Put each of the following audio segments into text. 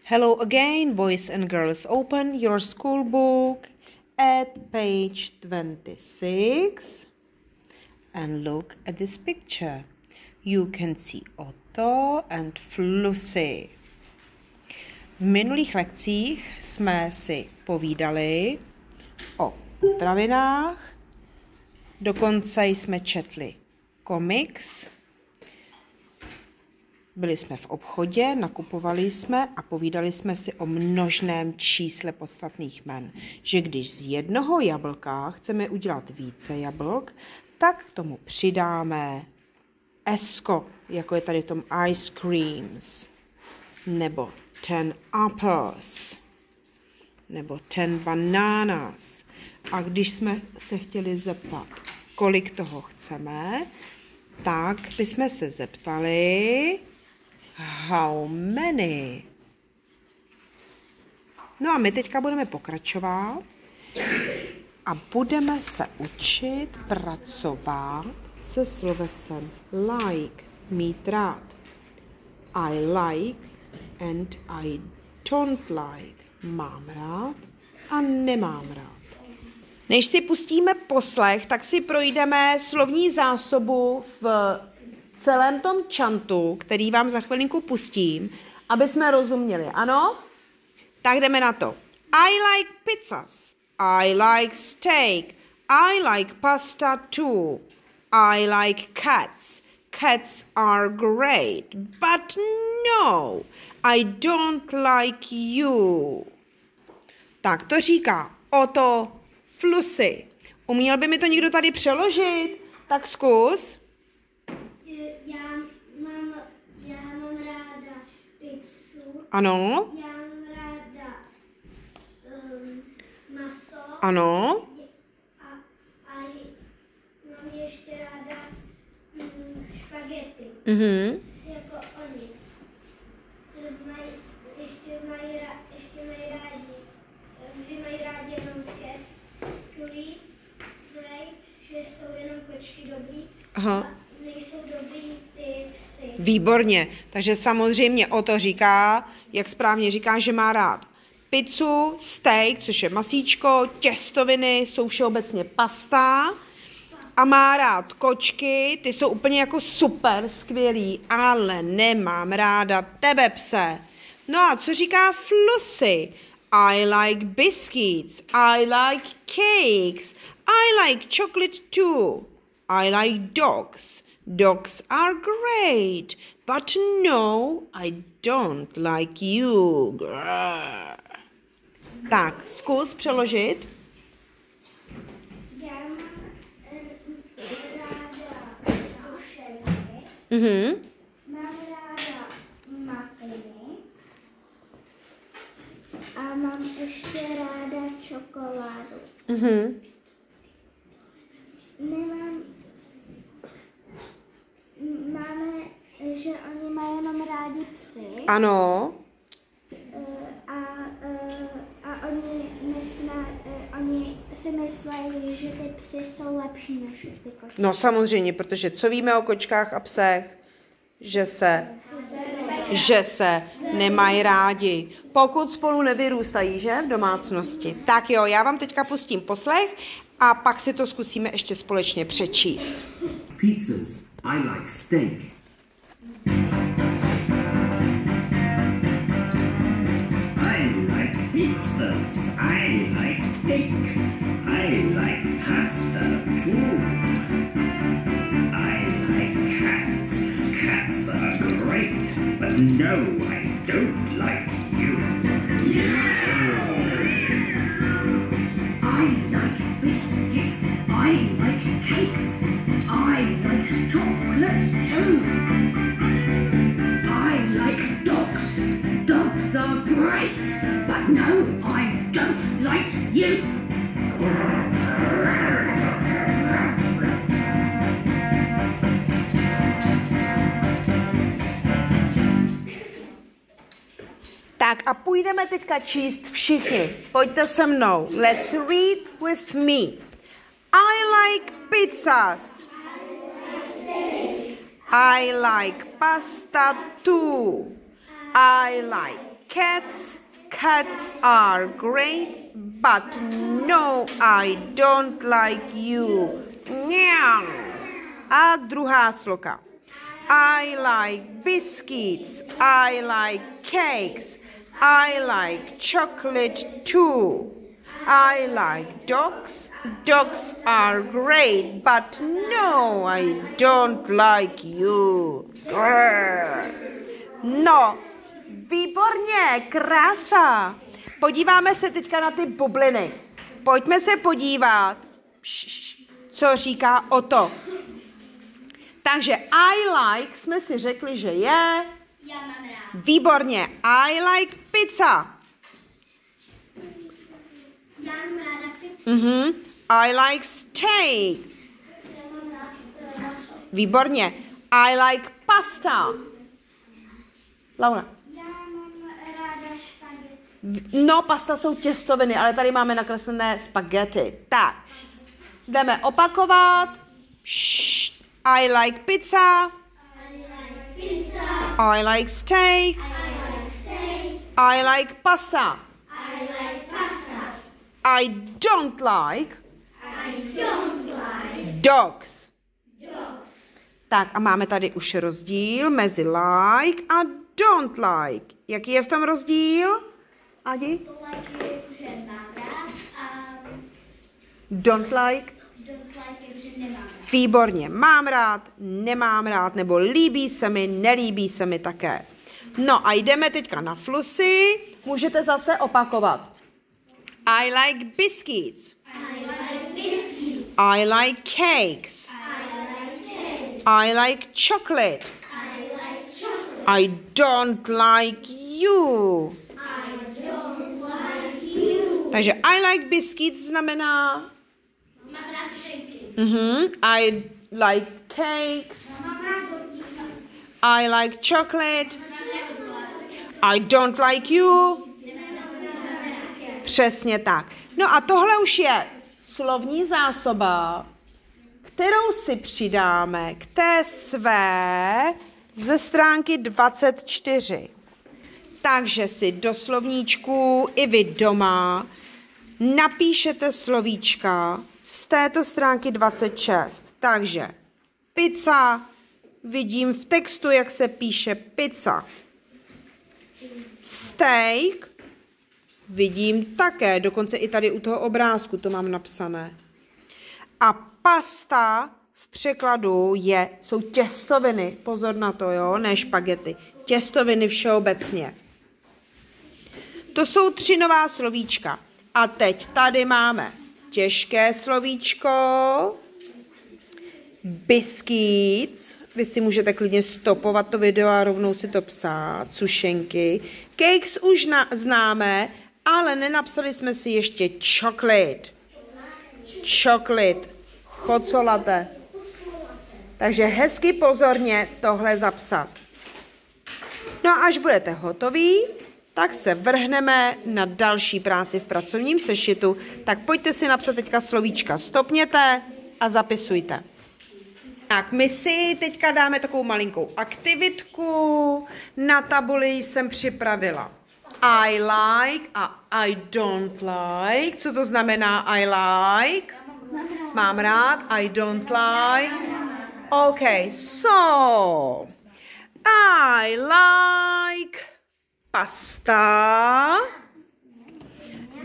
Hello again, boys and girls. Open your school book at page 26 and look at this picture. You can see Otto and Flussy. V minulých lekcích jsme si povídali o potravinách, dokonce jsme četli komiks, byli jsme v obchodě, nakupovali jsme a povídali jsme si o množném čísle podstatných jmen. Že když z jednoho jablka chceme udělat více jablk, tak k tomu přidáme esko, jako je tady v tom ice creams, nebo 10 apples, nebo 10 bananas. A když jsme se chtěli zeptat, kolik toho chceme, tak bychom se zeptali how many. No a my teďka budeme pokračovat a budeme se učit pracovat se slovesem like, mít rád. I like and I don't like. Mám rád a nemám rád. Než si pustíme poslech, tak si projdeme slovní zásobu v celém tom čantu, který vám za chvilinku pustím, aby jsme rozuměli. Ano? Tak jdeme na to. I like pizzas. I like steak. I like pasta too. I like cats. Cats are great. But no, I don't like you. Tak to říká Otto Flussy. Uměl by mi to někdo tady přeložit? Tak zkus. Já mám ráda pizzu. Ano. Já mám ráda maso. Ano. A mám ještě ráda špagety. Jako oni. Ještě mají rádi. Že mají rádi jenom great, že jsou jenom kočky dobrý. Aha. A nejsou dobrý ty psy. Výborně. Takže samozřejmě Otto říká, jak správně říká, že má rád pizzu, steak, což je masíčko, těstoviny, jsou všeobecně pasta. A má rád kočky, ty jsou úplně jako super, skvělý, ale nemám ráda tebe, pse. No a co říká Flussy? I like biscuits, I like cakes, I like chocolate too. I like dogs. Dogs are great, but no, I don't like you. Grrr. Tak, zkus přeložit. Já mám ráda sušenky. Mám ráda mafiny. A mám ještě ráda čokoládu. Máme, že oni mají jenom rádi psy. Ano. A oni si myslí, že ty psy jsou lepší než ty kočky. No samozřejmě, protože co víme o kočkách a psech? Že se nemají rádi. Pokud spolu nevyrůstají, že? V domácnosti. Tak jo, já vám teďka pustím poslech a pak si to zkusíme ještě společně přečíst. Pizzas. I like steak. I like pizzas. I like steak. I like pasta too. I like cats. Cats are great, but no, I don't like you. I like biscuits. I like cakes. I like chocolate too. I like dogs. Dogs are great, but no, I don't like you. Tak a půjdeme teďka číst všichni. Pojďte se mnou. Let's read with me. I like pizzas. I like pasta too. I like cats. Cats are great, but no, I don't like you. Meow. A druhá sloka. I like biscuits. I like cakes. I like chocolate too. I like dogs. Dogs are great, but no, I don't like you. Grrr. No, výborně, krása. Podíváme se teďka na ty bubliny. Pojďme se podívat, co říká Otto. Takže I like jsme si řekli, že je... Já mám rád. Výborně. I like pizza. Já mám ráda pizzu. I like steak. Já mám rád maso. Výborně. I like pasta. Laura. Já mám ráda špagety. No, pasta jsou těstoviny, ale tady máme nakreslené spaghetti. Tak, jdeme opakovat. I like pizza. I like pizza. I like steak. I like steak. I like pasta. I like pasta. I don't like I don't like dogs. dogs. Tak a máme tady už rozdíl mezi like a don't like. Jaký je v tom rozdíl? Adi? To like je, že mám rád a Don't like. don't like je, že nemám rád. Výborně. Mám rád, nemám rád, nebo líbí se mi, nelíbí se mi také. No a jdeme teďka na flusy. Můžete zase opakovat. I like biscuits. I like biscuits. I like cakes. I like cake. I like chocolate. I like chocolate. I don't like you. I don't like you. Takže I like biscuits znamená Mám rád šejky. I like cakes. Mám rád dortíka. I like chocolate. I don't like you. Přesně tak. No a tohle už je slovní zásoba, kterou si přidáme k té své ze stránky 24. Takže si do slovníčku i vy doma napíšete slovíčka z této stránky 26. Takže pizza, vidím v textu, jak se píše pizza. Steak, vidím také, dokonce i tady u toho obrázku to mám napsané. A pasta v překladu jsou těstoviny, pozor na to, jo, ne špagety. Těstoviny všeobecně. To jsou 3 nová slovíčka. A teď tady máme těžké slovíčko, biscuits, vy si můžete klidně stopovat to video a rovnou si to psát, sušenky. Cakes už známe, ale nenapsali jsme si ještě chocolate. Chocolate, chocolaté. Takže hezky pozorně tohle zapsat. No a až budete hotoví, tak se vrhneme na další práci v pracovním sešitu. Tak pojďte si napsat teďka slovíčka, stopněte a zapisujte. Tak my si teďka dáme takovou malinkou aktivitku. Na tabuli jsem připravila I like a I don't like. Co to znamená I like? Mám rád. I don't like. Okay, so I like pasta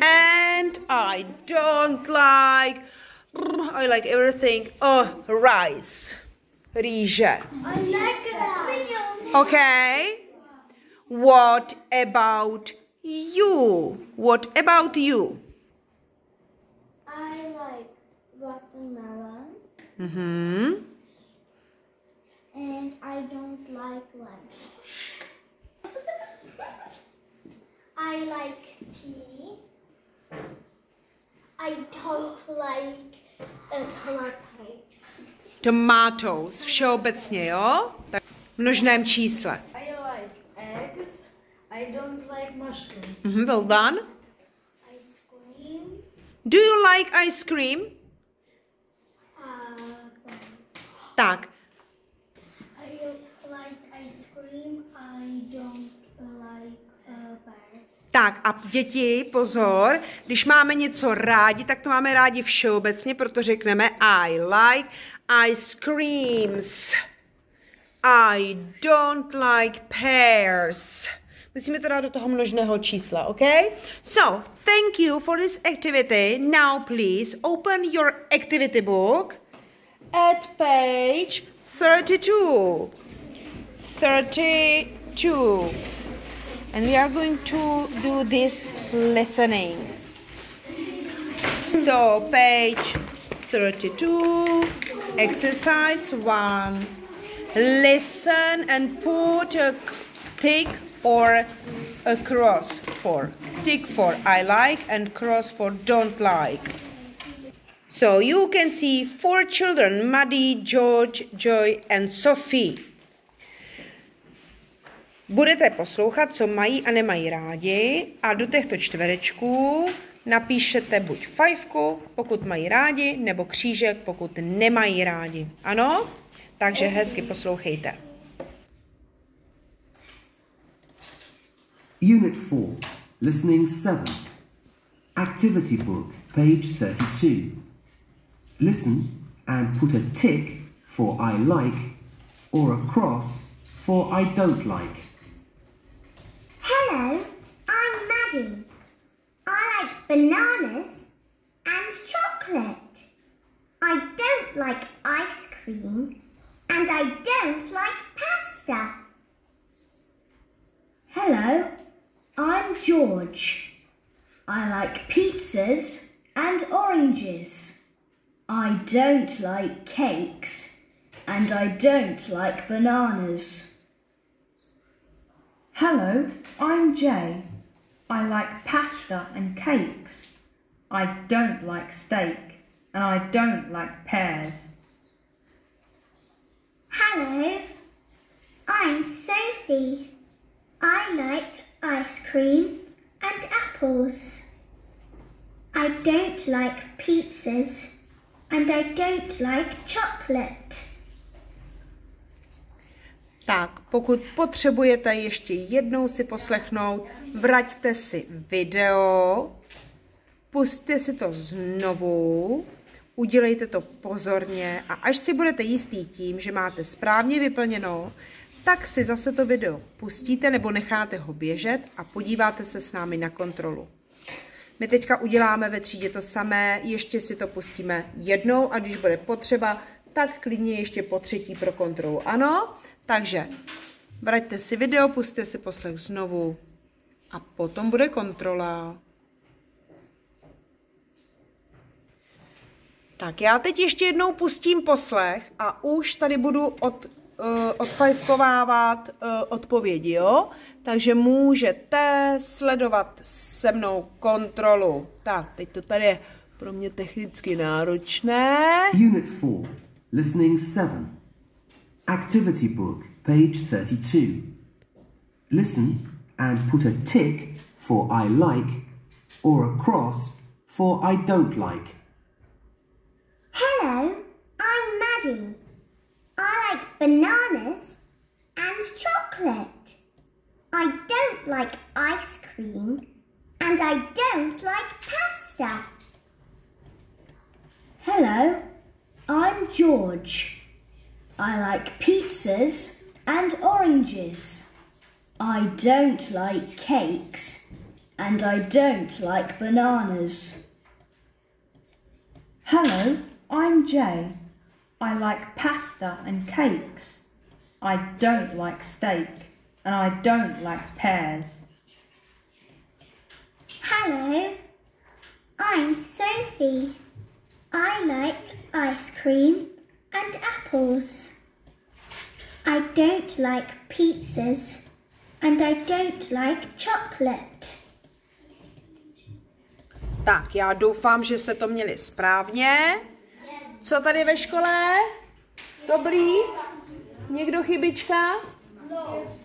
and I don't like everything. Oh, rice. Rýže. I like that. Okay. What about you? What about you? I like watermelon and I don't like lunch. I like tea. I don't like tomatoes. Tomatoes. Všeobecně, jo? Tak v množném čísle. I like eggs. I don't like mushrooms. Well done. Ice cream. Do you like ice cream? Tak. I like ice cream. I don't like Tak a děti, pozor, když máme něco rádi, tak to máme rádi všeobecně, proto řekneme I like ice creams. I don't like pears. Musíme to dát do toho množného čísla, okay? So, thank you for this activity. Now, please, open your activity book at page 32. 32. And we are going to do this listening. So, page 32, exercise 1. Listen and put a tick or a cross for. Tick for I like and cross for don't like. So you can see 4 children, Maddie, George, Joy and Sophie. Budete poslouchat, co mají a nemají rádi a do těchto čtverečků napíšete buď 5, pokud mají rádi, nebo křížek, pokud nemají rádi. Ano? Takže hezky poslouchejte. Unit 4, Listening 7. Activity book, page 32. Listen and put a tick for I like or a cross for I don't like. Hello, I'm Maddie. I like bananas and chocolate. I don't like ice cream and I don't like pasta. Hello, I'm George. I like pizzas and oranges. I don't like cakes and I don't like bananas. Hello, I'm Jay. I like pasta and cakes. I don't like steak and I don't like pears. Hello, I'm Sophie. I like ice cream and apples. I don't like pizzas and I don't like chocolate. Tak, pokud potřebujete ještě jednou si poslechnout, vraťte si video, pusťte si to znovu, udělejte to pozorně a až si budete jistý tím, že máte správně vyplněno, tak si zase to video pustíte nebo necháte ho běžet a podíváte se s námi na kontrolu. My teďka uděláme ve třídě to samé, ještě si to pustíme jednou a když bude potřeba, tak klidně ještě po 3. pro kontrolu. Ano? Takže vraťte si video, pusťte si poslech znovu a potom bude kontrola. Tak já teď ještě jednou pustím poslech a už tady budu odfajfkovávat odpovědi, jo? Takže můžete sledovat se mnou kontrolu. Tak, teď to tady je pro mě technicky náročné. Unit 4, Listening 7. Activity book, page 32. Listen and put a tick for I like or a cross for I don't like. Hello, I'm Maddie. I like bananas and chocolate. I don't like ice cream and I don't like pasta. Hello, I'm George. I like pizzas and oranges. I don't like cakes and I don't like bananas. Hello, I'm Jay. I like pasta and cakes. I don't like steak and I don't like pears. Hello, I'm Sophie. I like ice cream and apples. I don't like pizzas and I don't like chocolate. Tak, já doufám, že jste to měli správně. Co tady ve škole? Dobrý? Někdo chybička?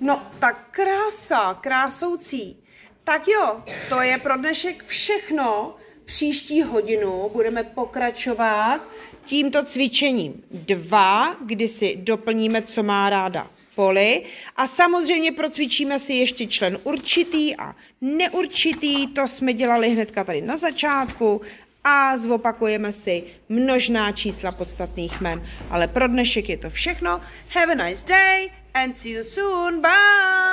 No, tak krása, krásoucí. Tak jo, to je pro dnešek všechno. Příští hodinu budeme pokračovat tímto cvičením 2, kdy si doplníme, co má ráda poli. A samozřejmě procvičíme si ještě člen určitý a neurčitý, to jsme dělali hnedka tady na začátku. A zopakujeme si množná čísla podstatných jmen. Ale pro dnešek je to všechno. Have a nice day and see you soon. Bye!